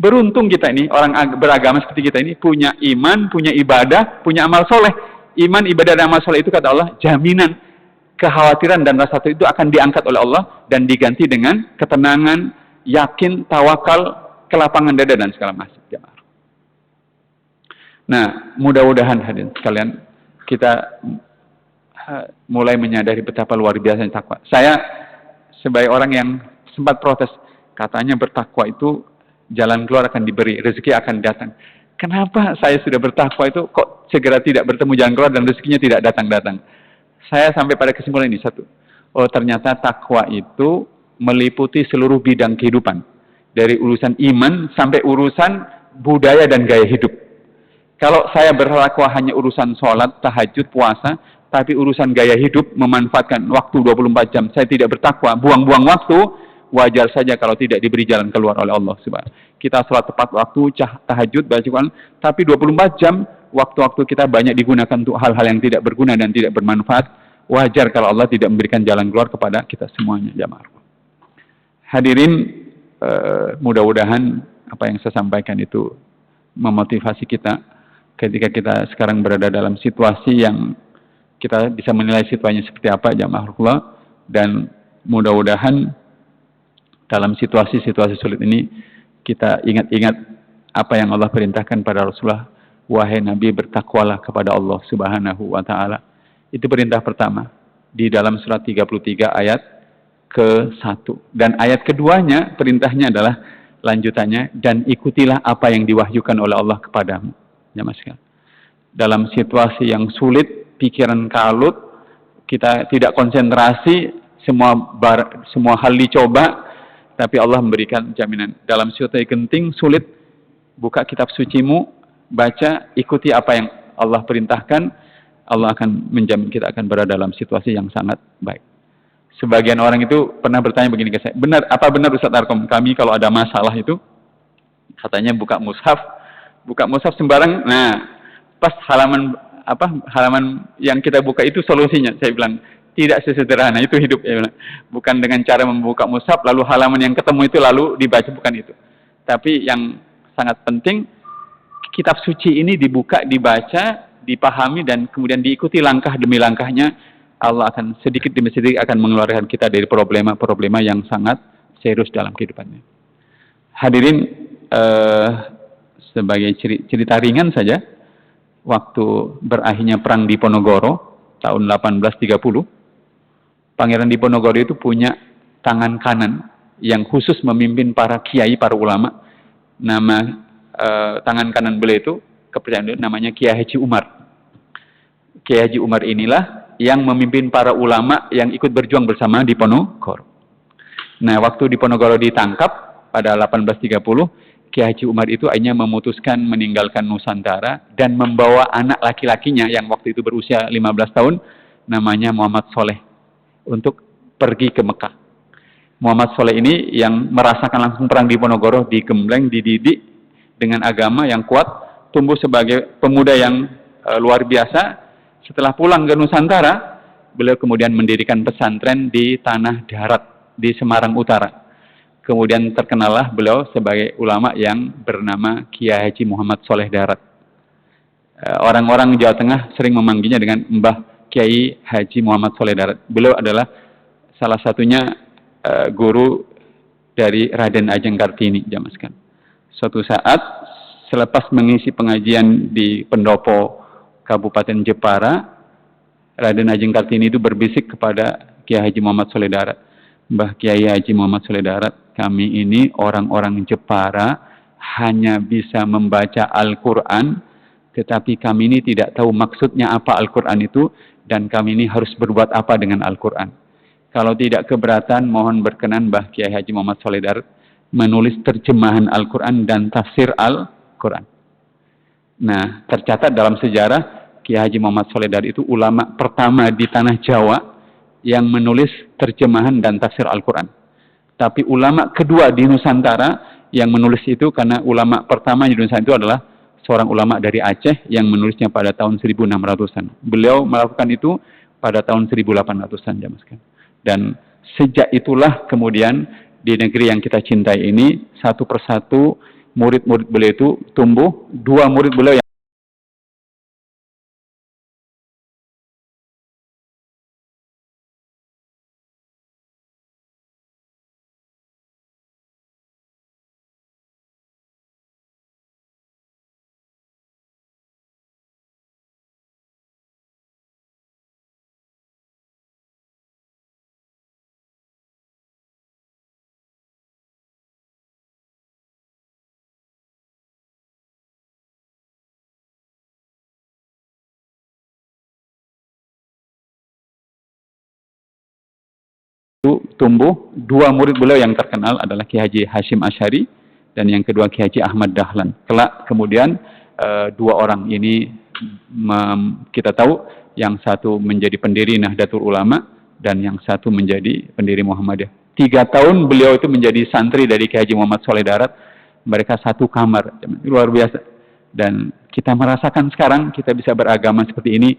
Beruntung kita ini, orang beragama seperti kita ini, punya iman, punya ibadah, punya amal soleh. Iman, ibadah, dan amal soleh itu kata Allah, jaminan kekhawatiran dan rasa itu akan diangkat oleh Allah dan diganti dengan ketenangan, yakin, tawakal, kelapangan dada, dan segala macam. Nah, mudah-mudahan hadirin sekalian, kita mulai menyadari betapa luar biasanya takwa. Saya sebagai orang yang sempat protes, katanya bertakwa itu jalan keluar akan diberi, rezeki akan datang. Kenapa saya sudah bertakwa itu kok segera tidak bertemu jalan keluar dan rezekinya tidak datang-datang? Saya sampai pada kesimpulan ini satu. Oh, ternyata takwa itu meliputi seluruh bidang kehidupan. Dari urusan iman sampai urusan budaya dan gaya hidup. Kalau saya bertakwa hanya urusan sholat, tahajud, puasa, tapi urusan gaya hidup, memanfaatkan waktu 24 jam, saya tidak bertakwa, buang-buang waktu, wajar saja kalau tidak diberi jalan keluar oleh Allah Subhanahu. Kita sholat tepat waktu, tahajud, baca Quran, tapi 24 jam, waktu-waktu kita banyak digunakan untuk hal-hal yang tidak berguna dan tidak bermanfaat. Wajar kalau Allah tidak memberikan jalan keluar kepada kita semuanya, jamaah. Hadirin, mudah-mudahan apa yang saya sampaikan itu memotivasi kita ketika kita sekarang berada dalam situasi yang kita bisa menilai situasinya seperti apa, jamaah Allah, dan mudah-mudahan dalam situasi-situasi sulit ini kita ingat-ingat apa yang Allah perintahkan pada Rasulullah, wahai Nabi, bertakwalah kepada Allah Subhanahu wa taala. Itu perintah pertama di dalam surat 33 ayat ke-1. Dan ayat keduanya perintahnya adalah lanjutannya, dan ikutilah apa yang diwahyukan oleh Allah kepadamu. Ya Mas. Dalam situasi yang sulit, pikiran kalut, kita tidak konsentrasi, semua hal dicoba, tapi Allah memberikan jaminan. Dalam situasi genting, sulit, buka kitab sucimu, baca, ikuti apa yang Allah perintahkan, Allah akan menjamin kita akan berada dalam situasi yang sangat baik. Sebagian orang itu pernah bertanya begini ke saya, apa benar Ustaz Arkom, kami kalau ada masalah itu, katanya buka mushaf sembarang, nah pas halaman yang kita buka itu solusinya. Saya bilang, tidak sesederhana itu hidup. Ya, bukan dengan cara membuka mushaf lalu halaman yang ketemu itu lalu dibaca, bukan itu. Tapi yang sangat penting, kitab suci ini dibuka, dibaca, dipahami, dan kemudian diikuti langkah demi langkahnya. Allah akan sedikit demi sedikit akan mengeluarkan kita dari problema-problema yang sangat serius dalam kehidupannya. Hadirin, sebagai cerita ringan saja, waktu berakhirnya perang Diponegoro tahun 1830, Pangeran Diponegoro itu punya tangan kanan yang khusus memimpin para kiai, para ulama. Nama tangan kanan beliau itu, kepercayaan beliau, namanya Kiai Haji Umar. Kiai Haji Umar inilah yang memimpin para ulama yang ikut berjuang bersama Diponegoro. Nah, waktu Diponegoro ditangkap pada 1830, Kiai Haji Umar itu akhirnya memutuskan meninggalkan Nusantara dan membawa anak laki-lakinya yang waktu itu berusia 15 tahun, namanya Muhammad Soleh, untuk pergi ke Mekah. Muhammad Soleh ini yang merasakan langsung perang Diponegoro, digembleng, dididik dengan agama yang kuat, tumbuh sebagai pemuda yang luar biasa. Setelah pulang ke Nusantara, beliau kemudian mendirikan pesantren di tanah darat di Semarang Utara. Kemudian terkenallah beliau sebagai ulama yang bernama Kiai Haji Muhammad Soleh Darat. Orang-orang Jawa Tengah sering memanggilnya dengan Mbah Kiai Haji Muhammad Soleh Darat. Beliau adalah salah satunya guru dari Raden Ajeng Kartini, jamaah sekalian. Suatu saat selepas mengisi pengajian di pendopo Kabupaten Jepara, Raden Ajeng Kartini itu berbisik kepada Kiai Haji Muhammad Soleh Darat, Mbah Kiai Haji Muhammad Soleh Darat, kami ini orang-orang Jepara hanya bisa membaca Al-Quran, tetapi kami ini tidak tahu maksudnya apa Al-Quran itu, dan kami ini harus berbuat apa dengan Al-Quran. Kalau tidak keberatan, mohon berkenan Mbah Kiai Haji Muhammad Soleh Darat menulis terjemahan Al-Quran dan tafsir Al-Quran. Nah, tercatat dalam sejarah, Kiai Haji Muhammad Soleh Darat itu ulama pertama di tanah Jawa yang menulis terjemahan dan tafsir Al-Quran. Tapi ulama kedua di Nusantara yang menulis itu, karena ulama pertama di Nusantara itu adalah seorang ulama dari Aceh yang menulisnya pada tahun 1600-an. Beliau melakukan itu pada tahun 1800-an, jamaah sekalian. Dan sejak itulah kemudian di negeri yang kita cintai ini, satu persatu murid-murid beliau itu tumbuh. Dua murid beliau itu tumbuh. Dua murid beliau yang terkenal adalah Ki Haji Hashim Asy'ari dan yang kedua Ki Haji Ahmad Dahlan. Kelak kemudian dua orang ini kita tahu yang satu menjadi pendiri Nahdlatul Ulama dan yang satu menjadi pendiri Muhammadiyah. 3 tahun beliau itu menjadi santri dari Ki Haji Muhammad Sholeh Darat. Mereka satu kamar, luar biasa. Dan kita merasakan sekarang kita bisa beragama seperti ini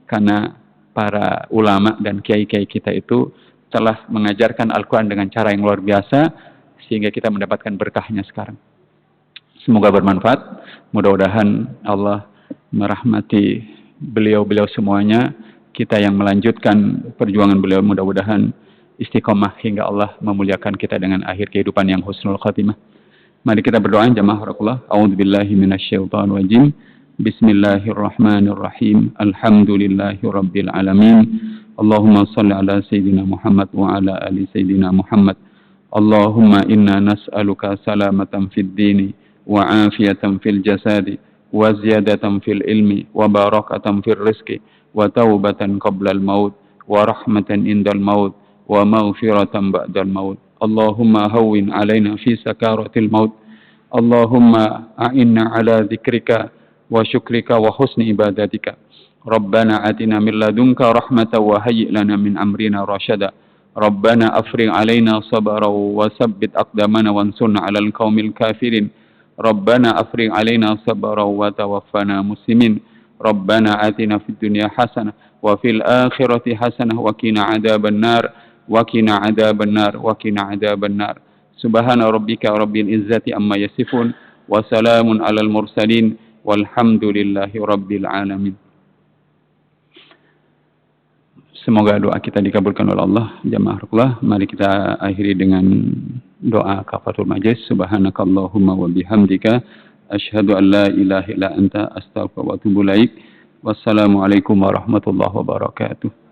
karena para ulama dan kiai-kiai kita itu telah mengajarkan Al-Quran dengan cara yang luar biasa sehingga kita mendapatkan berkahnya sekarang. Semoga bermanfaat. Mudah-mudahan Allah merahmati beliau-beliau semuanya. Kita yang melanjutkan perjuangan beliau, mudah-mudahan istiqomah hingga Allah memuliakan kita dengan akhir kehidupan yang husnul khatimah. Mari kita berdoa, jamaah rakullah. A'udzubillahi minasyaitonirrajim. Bismillahirrahmanirrahim. Alhamdulillahi rabbil alamin. Allahumma salli ala Sayyidina Muhammad wa ala ali Sayyidina Muhammad. Allahumma inna nas'aluka salamatan fid dini wa afiyatan fil jasadi wa ziyadatan fil ilmi wa barakatan fil rizqi wa taubatan qabla al maut wa rahmatan indal maut wa maghfiratan ba'dal maut. Allahumma hawwin alaina fi sakaratil maut. Allahumma a'inna ala dzikrika wa syukrika wa husni ibadatika. Rabbana atina min ladunka rahmatan wa hayyi' lana min amrina rasyada. Rabbana afrigh alaina sabran wa tsabbit aqdamana wansurna 'alal qaumil kafirin. Rabbana afrigh alaina sabran wa tawaffana muslimin. Rabbana atina fid dunya hasanah wa fil akhirati hasanah wa qina 'adzabannar wa qina 'adzabannar wa qina 'adzabannar. Subhana rabbika rabbil izzati amma yasifun wa salamun 'alal mursalin walhamdulillahi rabbil alamin. Semoga doa kita dikabulkan oleh Allah. Jamaah rakullah, mari kita akhiri dengan doa kafaratul majlis. Subhanakallahumma wa bihamdika asyhadu an la ilaha illa anta astaghfiruka wa atubu ilaik. Wassalamualaikum warahmatullahi wabarakatuh.